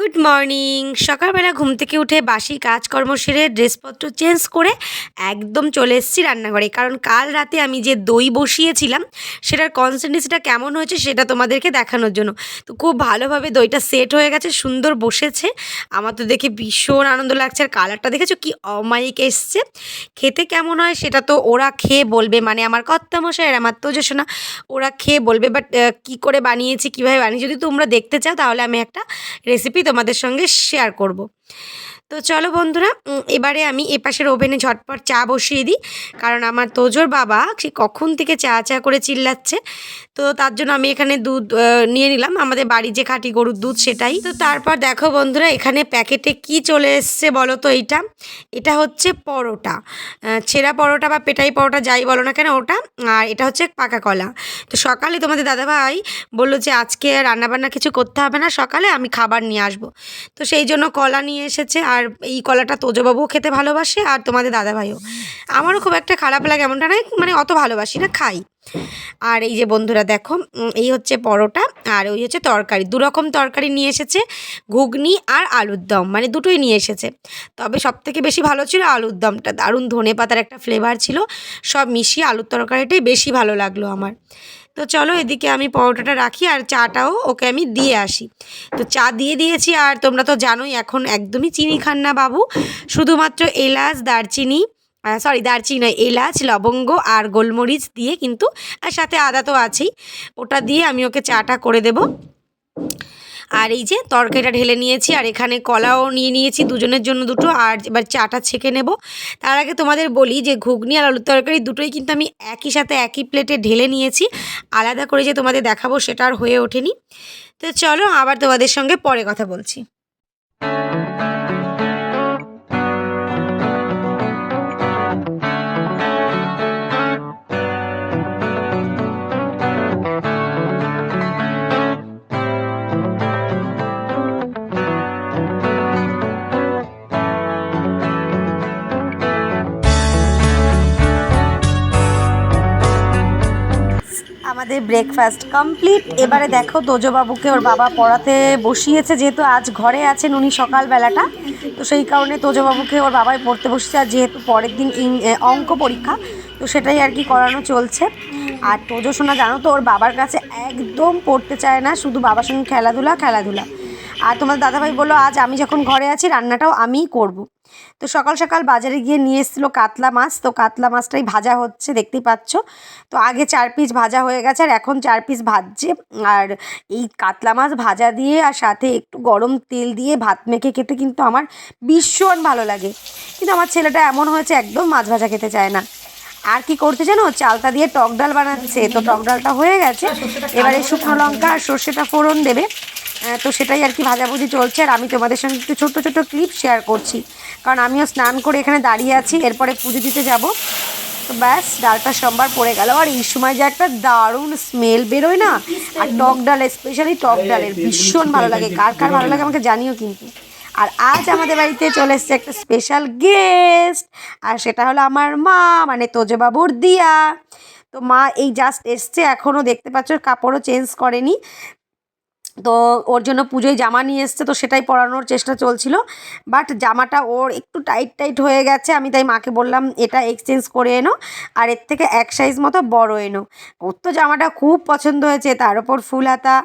Good morning. সকালবেলা ঘুম থেকে উঠে বাসি কাজকর্ম সেরে ড্রেসপত্র চেঞ্জ করে একদম চলে এসেছি রান্নাঘরে, কারণ কাল রাতে আমি যে দই বসিয়েছিলাম সেটার কনসিস্টেন্সিটা কেমন হয়েছে সেটা তোমাদেরকে দেখানোর জন্য। তো খুব ভালোভাবে দইটা সেট হয়ে গেছে, সুন্দর বসেছে। আমার তো দেখে ভীষণ আনন্দ লাগছে। আর কালারটা দেখেছো কি অমায়িক এসছে। খেতে কেমন হয় সেটা তো ওরা খেয়ে বলবে, মানে আমার কর্তামশাই আর আমার তোজসোনা, ওরা খেয়ে বলবে। বাট কী করে বানিয়েছি, কীভাবে বানিয়েছি, যদি তোমরা দেখতে চাও তাহলে আমি একটা রেসিপি তোমাদের সঙ্গে শেয়ার করব। তো চলো বন্ধুরা, এবারে আমি এপাশের ওভেনে ঝটপট চা বসিয়ে দিই, কারণ আমার তোজোর বাবা সে কখন থেকে চা চা করে চিল্লাচ্ছে। তো তার জন্য আমি এখানে দুধ নিয়ে নিলাম, আমাদের বাড়ির যে খাঁটি গরুর দুধ সেটাই। তো তারপর দেখো বন্ধুরা, এখানে প্যাকেটে কি চলে এসছে বলো তো। এটা হচ্ছে পরোটা, ছেঁড়া পরোটা বা পেটাই পরোটা যাই বলো না কেন ওটা। আর এটা হচ্ছে পাকা কলা। তো সকালে তোমাদের দাদাভাই বললো যে আজকে রান্নাবান্না কিছু করতে হবে না, সকালে আমি খাবার নিয়ে আসবো। তো সেই জন্য কলা নিয়ে এসেছে। আর এই কলাটা তোজবাবুও খেতে ভালোবাসে আর তোমাদের দাদাভাইও। আমারও খুব একটা খারাপ লাগে এমনটা নয়, মানে অত ভালোবাসি না, খাই। আর এই যে বন্ধুরা দেখো, এই হচ্ছে পরোটা আর ওই হচ্ছে তরকারি, দুরকম তরকারি নিয়ে এসেছে, ঘুগনি আর আলুর দম, মানে দুটোই নিয়ে এসেছে। তবে সবথেকে বেশি ভালো ছিল আলুর দমটা, দারুণ ধনেপাতার একটা ফ্লেভার ছিল। সব মিশিয়ে আলুর তরকারিটাই বেশি ভালো লাগলো আমার। তো চলো এদিকে আমি পরোটাটা রাখি আর চাটাও ওকে আমি দিয়ে আসি। তো চা দিয়ে দিয়েছি। আর তোমরা তো জানোই এখন একদমই চিনি খান না বাবু, শুধুমাত্র এলাচ দারচিনি, দারচিনি নয়, এলাচ লবঙ্গ আর গোলমরিচ দিয়ে কিন্তু, আর সাথে আদা তো আছেই, ওটা দিয়ে আমি ওকে চাটা করে দেব। আর এই যে তরকারিটা ঢেলে নিয়েছি, আর এখানে কলাও নিয়ে নিয়েছি দুজনের জন্য দুটো। আর এবার চাটা ছেঁকে নেব। তার আগে তোমাদের বলি যে ঘুগনি আর আলুর তরকারি দুটোই কিন্তু আমি একই সাথে একই প্লেটে ঢেলে নিয়েছি, আলাদা করে যে তোমাদের দেখাবো সেটা আর হয়ে ওঠেনি। তো চলো আবার তোমাদের সঙ্গে পরে কথা বলছি। আমাদের ব্রেকফাস্ট কমপ্লিট। এবারে দেখো তোজবাবুকে ওর বাবা পড়াতে বসিয়েছে, যেহেতু আজ ঘরে আছেন উনি সকালবেলাটা, তো সেই কারণে তোজবাবুকে ওর বাবাই পড়তে বসেছে। আর যেহেতু পরের দিন অঙ্ক পরীক্ষা, তো সেটাই আর কি করানো চলছে। আর তোজসোনা জানো তো ওর বাবার কাছে একদম পড়তে চায় না, শুধু বাবার সঙ্গে খেলাধুলা খেলাধুলা। আর তোমার দাদাভাই বললো আজ আমি যখন ঘরে আছি রান্নাটাও আমিই করব। তো সকাল সকাল বাজারে গিয়ে নিয়ে এসেছিলো কাতলা মাছ, তো কাতলা মাছটাই ভাজা হচ্ছে দেখতেই পাচ্ছ। তো আগে 4 পিস ভাজা হয়ে গেছে আর এখন 4 পিস ভাজছে। আর এই কাতলা মাছ ভাজা দিয়ে আর সাথে একটু গরম তেল দিয়ে ভাত মেখে খেতে কিন্তু আমার ভীষণ ভালো লাগে। কিন্তু আমার ছেলেটা এমন হয়েছে একদম মাছ ভাজা খেতে চায় না। আর কি করতে জানো, চালতা দিয়ে টক ডাল বানাচ্ছে। তো টক ডালটা হয়ে গেছে, এবারে শুকনো লঙ্কা আর সর্ষেটা ফোড়ন দেবে। তো সেটাই আর কি ভাজাভুজি চলছে। আর আমি তোমাদের সঙ্গে একটু ছোট্টো ছোট্টো ক্লিপ শেয়ার করছি, কারণ আমিও স্নান করে এখানে দাঁড়িয়ে আছি, এরপরে পুজো দিতে যাব। তো ব্যাস ডালটা সোমবার পড়ে গেল। আর এই সময় যে একটা দারুণ স্মেল বেরোয় না, আর টক ডাল, স্পেশালি টক ডালের ভীষণ ভালো লাগে। কার কার ভালো লাগে আমাকে জানিও কিন্তু। আর আজ আমাদের বাড়িতে চলে এসছে একটা স্পেশাল গেস্ট, আর সেটা হলো আমার মা, মানে তোজবাবুর দিয়া। তো মা এই জাস্ট এসছে, এখনও দেখতে পাচ্ছ কাপড়ও চেঞ্জ করেনি। তো ওর জন্য পুজোয় জামা নিয়ে এসছে, তো সেটাই পরানোর চেষ্টা চলছিল। বাট জামাটা ওর একটু টাইট টাইট হয়ে গেছে, আমি তাই মাকে বললাম এটা এক্সচেঞ্জ করে এনো, আর এর থেকে এক সাইজ মতো বড় এনো। ওর তো জামাটা খুব পছন্দ হয়েছে, তার ওপর ফুল হাতা।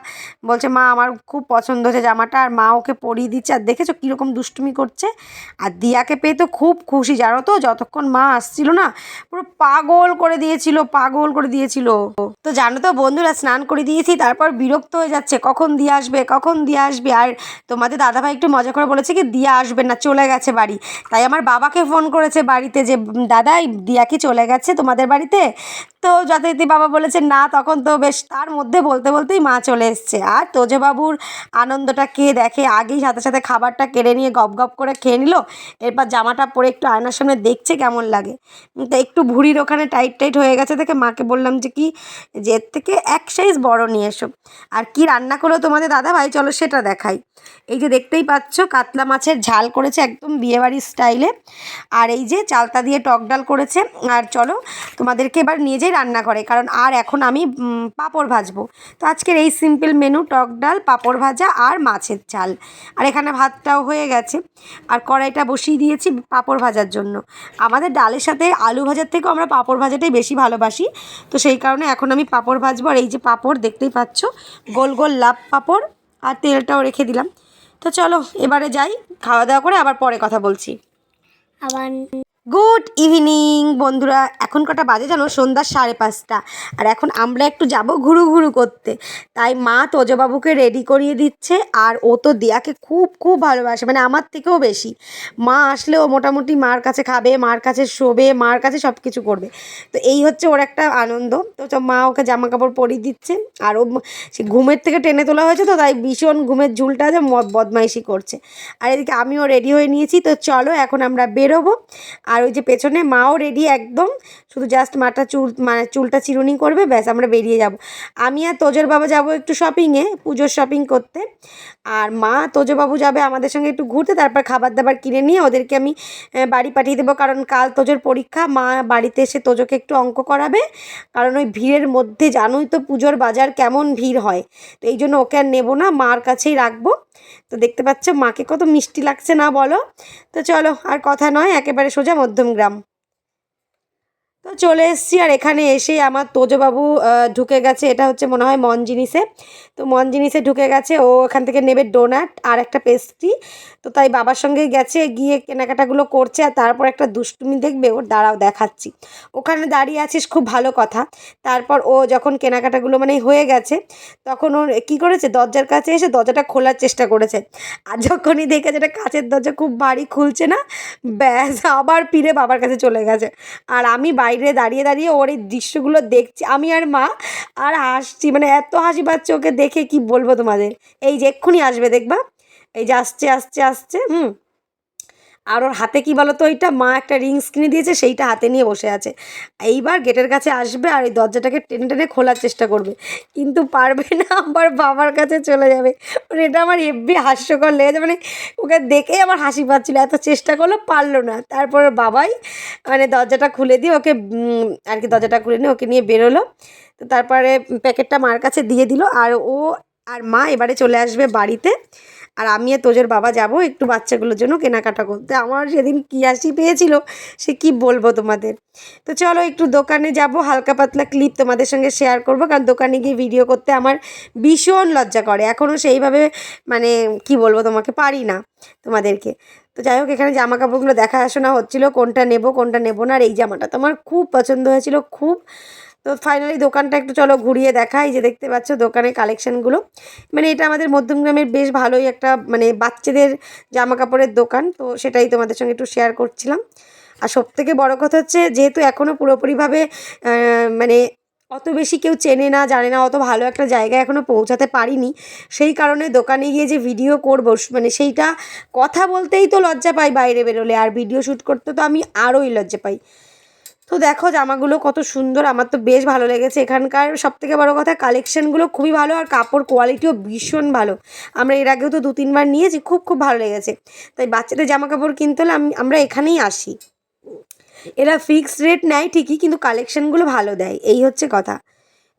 বলছে মা আমার খুব পছন্দ হয়েছে জামাটা, আর মা ওকে পরিয়ে দিচ্ছে। আর দেখেছো কীরকম দুষ্টুমি করছে। আর দিয়াকে পেয়ে তো খুব খুশি জানো তো, যতক্ষণ মা আসছিল না পুরো পাগল করে দিয়েছিল, পাগল করে দিয়েছিল। তো জানো তো বন্ধুরা, স্নান করে দিয়েছি, তারপর বিরক্ত হয়ে যাচ্ছে কখন দিয়ে আসবে, কখন দিয়ে আসবে। আর তোমাদের দাদাভাই একটু মজা করে বলেছে কি দিয়া আসবে না, চলে গেছে বাড়ি। তাই আমার বাবাকে ফোন করেছে বাড়িতে যে দাদাই দিয়া কি চলে গেছে তোমাদের বাড়িতে। তো যথারীতি বাবা বলেছে না, তখন তো বেশ তার মধ্যে বলতে বলতেই মা চলে এসছে। আর তোজবাবুর আনন্দটা কে দেখে, আগেই সাথে সাথে খাবারটা কেড়ে নিয়ে গপ গপ করে খেয়ে নিল। এরপর জামাটা পরে একটু আয়নার সামনে দেখছে কেমন লাগে। তো একটু ভুঁড়ির ওখানে টাইট টাইট হয়ে গেছে দেখে মাকে বললাম যে কি, যে এর থেকে এক সাইজ বড় নিয়ে এসো। আর কি রান্না করলো তোমাদের দাদাভাই চলো সেটা দেখাই। এই যে দেখতেই পাচ্ছ কাতলা মাছের ঝাল করেছে একদম বিয়েবাড়ির স্টাইলে। আর এই যে চালতা দিয়ে টক ডাল করেছে। আর চলো তোমাদেরকে এবার নিয়ে যাই রান্নাঘরে, কারণ আর এখন আমি পাঁপড় ভাজবো। তো আজকের এই সিম্পল মেনু, টক ডাল, পাঁপড় ভাজা আর মাছের ঝাল। আর এখানে ভাতটাও হয়ে গেছে, আর কড়াইটা বসিয়ে দিয়েছি পাঁপড় ভাজার জন্য। আমাদের ডালের সাথে আলু ভাজার থেকেও আমরা পাঁপড় ভাজাটাই বেশি ভালোবাসি, তো সেই কারণে এখন আমি পাঁপড় ভাজবো। আর এই যে পাঁপড় দেখতেই পাচ্ছ, গোল গোল লাভ পাঁপড়, আর তেলটাও রেখে দিলাম। তো চলো এবারে যাই, খাওয়া দাওয়া করে আবার পরে কথা বলছি। আবার গুড ইভিনিং বন্ধুরা, এখন কটা বাজে জানো? সন্ধ্যা 5:30। আর এখন আমরা একটু যাব ঘুরু ঘুরু করতে। তাই মা তোজবাবুকে রেডি করিয়ে দিচ্ছে, আর ও তো দিয়াকে খুব খুব ভালোবাসে, মানে আমার থেকেও বেশি। মা আসলে ও মোটামুটি মার কাছে খাবে, মার কাছে শোবে, মার কাছে সব কিছু করবে। তো এই হচ্ছে ওর একটা আনন্দ। তো মা ওকে জামা কাপড় পরিয়ে দিচ্ছে, আর ও সে ঘুমের থেকে টেনে তোলা হয়েছে, তো তাই ভীষণ ঘুমের ঝুলটা যে বদমাইশি করছে। আর এদিকে আমিও রেডি হয়ে নিয়েছি। তো চলো এখন আমরা বেরোবো। আর ওই যে পেছনে মাও রেডি একদম, শুধু জাস্ট মাটা মানে চুলটা চিরুনি করবে, ব্যাস আমরা বেরিয়ে যাব। আমি আর তোজোর বাবা যাব একটু শপিংয়ে, পুজোর শপিং করতে। আর মা তোজবাবু যাবে আমাদের সঙ্গে একটু ঘুরতে, তারপর খাবার দাবার কিনে নিয়ে ওদেরকে আমি বাড়ি পাঠিয়ে দেবো, কারণ কাল তোজোর পরীক্ষা। মা বাড়িতে এসে তোজোকে একটু অঙ্ক করাবে, কারণ ওই ভিড়ের মধ্যে জানোই তো পুজোর বাজার কেমন ভিড় হয়। তো এই জন্য ওকে আর নেবো না, মার কাছেই রাখবো। তো দেখতে পাচ্ছ মাকে কত মিষ্টি লাগছে না বলো? তো চলো আর কথা নয়, একেবারে সোজা মধ্যমগ্রাম। তো চলে এসেছি, আর এখানে এসে আমার তোজবাবু ঢুকে গেছে। এটা হচ্ছে মনে হয় মন জিনিসে। তো মন জিনিসে ঢুকে গেছে, ও এখান থেকে নেবে ডোনাট আর একটা পেস্ট্রি। তো তাই বাবার সঙ্গেই গেছে, গিয়ে কেনাকাটাগুলো করছে। আর তারপর একটা দুষ্টুমি দেখবে ওর, দাঁড়াও দেখাচ্ছি। ওখানে দাঁড়িয়ে আছিস, খুব ভালো কথা। তারপর ও যখন কেনাকাটাগুলো মানে হয়ে গেছে, তখন ওর কী করেছে, দরজার কাছে এসে দরজাটা খোলার চেষ্টা করেছে। আর যখনই দেখেছে এটা কাচের দরজা, খুব ভারী, খুলছে না, ব্যাস আবার ফিরে বাবার কাছে চলে গেছে। আর আমি বাইরে দাঁড়িয়ে দাঁড়িয়ে ওর এই দৃশ্যগুলো দেখছি, আমি আর মা, আর হাসছি, মানে এত হাসি পাচ্ছে ওকে দেখে, কি বলবো তোমাদের। এই যে এক্ষুনি আসবে দেখবা, এই যে আসছে আসছে আসছে। আর ওর হাতে কি বলো তো, ওইটা মা একটা রিংস কিনে দিয়েছে, সেইটা হাতে নিয়ে বসে আছে। এইবার গেটের কাছে আসবে, আর এই দরজাটাকে টেনে টেনে খোলার চেষ্টা করবে, কিন্তু পারবে না, আবার বাবার কাছে চলে যাবে। মানে এটা আমার হেব্বি হাস্যকর লেগেছে, মানে ওকে দেখেই আমার হাসি পাচ্ছিলো, এত চেষ্টা করলো, পারলো না। তারপর বাবাই মানে দরজাটা খুলে দিয়ে ওকে আর কি, দরজাটা খুলে নিয়ে ওকে নিয়ে বেরোলো। তো তারপরে প্যাকেটটা মার কাছে দিয়ে দিল, আর ও আর মা এবারে চলে আসবে বাড়িতে। আর আমি আর তোজোর বাবা যাব একটু বাচ্চাগুলোর জন্য কেনাকাটা করতে। আমার সেদিন কী হাসি পেয়েছিল, সে কি বলবো তোমাদের। তো চলো একটু দোকানে যাব, হালকা পাতলা ক্লিপ তোমাদের সঙ্গে শেয়ার করব, কারণ দোকানে গিয়ে ভিডিও করতে আমার ভীষণ লজ্জা করে, এখনও সেইভাবে মানে কি বলবো তোমাকে, পারি না তোমাদেরকে। তো যাই হোক, এখানে জামা কাপড়গুলো দেখাশোনা হচ্ছিলো, কোনটা নেব কোনটা নেব না। আর এই জামাটা তো আমার খুব পছন্দ হয়েছিল, খুব। তো ফাইনালি দোকানটা একটু চলো ঘুরিয়ে দেখাই। যে দেখতে পাচ্ছ দোকানের কালেকশানগুলো, মানে এটা আমাদের মধ্যমগ্রামের বেশ ভালোই একটা মানে বাচ্চাদের জামা কাপড়ের দোকান। তো সেটাই তোমাদের সঙ্গে একটু শেয়ার করছিলাম। আর সবথেকে বড় কথা হচ্ছে, যেহেতু এখনও পুরোপুরিভাবে মানে অত বেশি কেউ চেনে না, জানে না, অত ভালো একটা জায়গায় এখনও পৌঁছাতে পারিনি, সেই কারণে দোকানে গিয়ে যে ভিডিও করব, মানে সেইটা কথা বলতেই তো লজ্জা পাই বাইরে বেরোলে, আর ভিডিও শ্যুট করতে তো আমি আরোই লজ্জা পাই। তো দেখো জামাগুলো কত সুন্দর, আমার তো বেশ ভালো লেগেছে। এখানকার সবথেকে বড় কথা, কালেকশানগুলো খুবই ভালো, আর কাপড় কোয়ালিটিও ভীষণ ভালো। আমরা এর আগেও তো 2-3 বার নিয়েছি, খুব খুব ভালো লেগেছে। তাই বাচ্চাদের জামা কাপড় কিনতে হলে আমরা এখানেই আসি। এরা ফিক্সড রেট নেয় ঠিকই, কিন্তু কালেকশানগুলো ভালো দেয়, এই হচ্ছে কথা।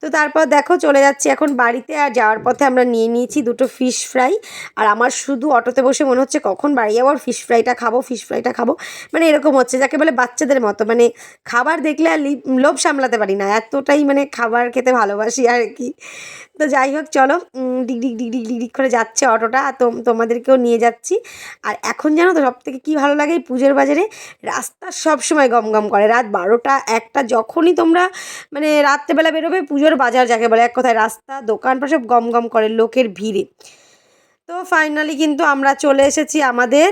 তো তারপর দেখো চলে যাচ্ছি এখন বাড়িতে। আর যাওয়ার পথে আমরা নিয়ে নিয়েছি 2টো ফিশ ফ্রাই। আর আমার শুধু অটোতে বসে মনে হচ্ছে কখন বাড়ি যাবো, ফিশ ফ্রাইটা খাবো, ফিশ ফ্রাইটা খাবো, মানে এরকম হচ্ছে, যাকে বলে বাচ্চাদের মতো, মানে খাবার দেখলে আর লোভ সামলাতে পারি না, এতটাই মানে খাবার খেতে ভালোবাসি আর কি। তো যাই হোক চলো, ডিগডিগ ডিগডিগ ডিগডিগ করে যাচ্ছে অটোটা, তো তোমাদেরকেও নিয়ে যাচ্ছি। আর এখন জানো তো সবথেকে কী ভালো লাগে, এই পুজোর বাজারে রাস্তা সব সময় গমগম করে, রাত 12টা 1টা যখনই তোমরা মানে রাত্রেবেলা বেরোবে, পুজোর বাজার যাকে বলে, এক কথায় রাস্তা দোকানপাট সব গমগম করে লোকের ভিড়ে। তো ফাইনালি কিন্তু আমরা চলে এসেছি আমাদের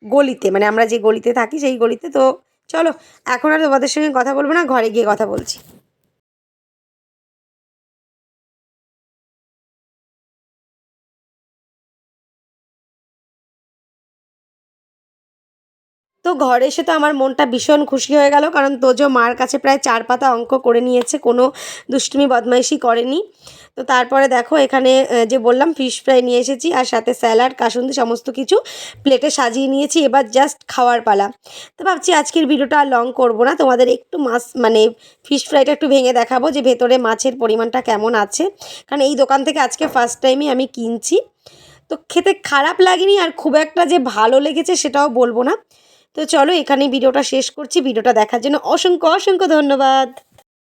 গলিতে, মানে আমরা যে গলিতে থাকি সেই গলিতে। তো চলো এখন আর তোমাদের সঙ্গে কথা বলবো না, ঘরে গিয়ে কথা বলছি। তো ঘরে এসে তো আমার মনটা ভীষণ খুশি হয়ে গেল, কারণ তোজো মার কাছে প্রায় 4 পাতা অঙ্ক করে নিয়েছে, কোনো দুষ্টুমি বদমাইশি করেনি। তো তারপরে দেখো এখানে যে বললাম ফিশ ফ্রাই নিয়ে এসেছি, আর সাথে স্যালাড, কাসুন্দি সমস্ত কিছু প্লেটে সাজিয়ে নিয়েছি। এবার জাস্ট খাওয়ার পালা। তো ভাবছি আজকের ভিডিওটা আর লং করবো না, তোমাদের একটু মাছ মানে ফিশ ফ্রাইটা একটু ভেঙে দেখাবো যে ভেতরে মাছের পরিমাণটা কেমন আছে, কারণ এই দোকান থেকে আজকে ফার্স্ট টাইমই আমি কিনছি। তো খেতে খারাপ লাগেনি, আর খুব একটা যে ভালো লেগেছে সেটাও বলবো না। তো চলো এখানেই ভিডিওটা শেষ করছি। ভিডিওটা দেখার জন্য অসংখ্য অসংখ্য ধন্যবাদ।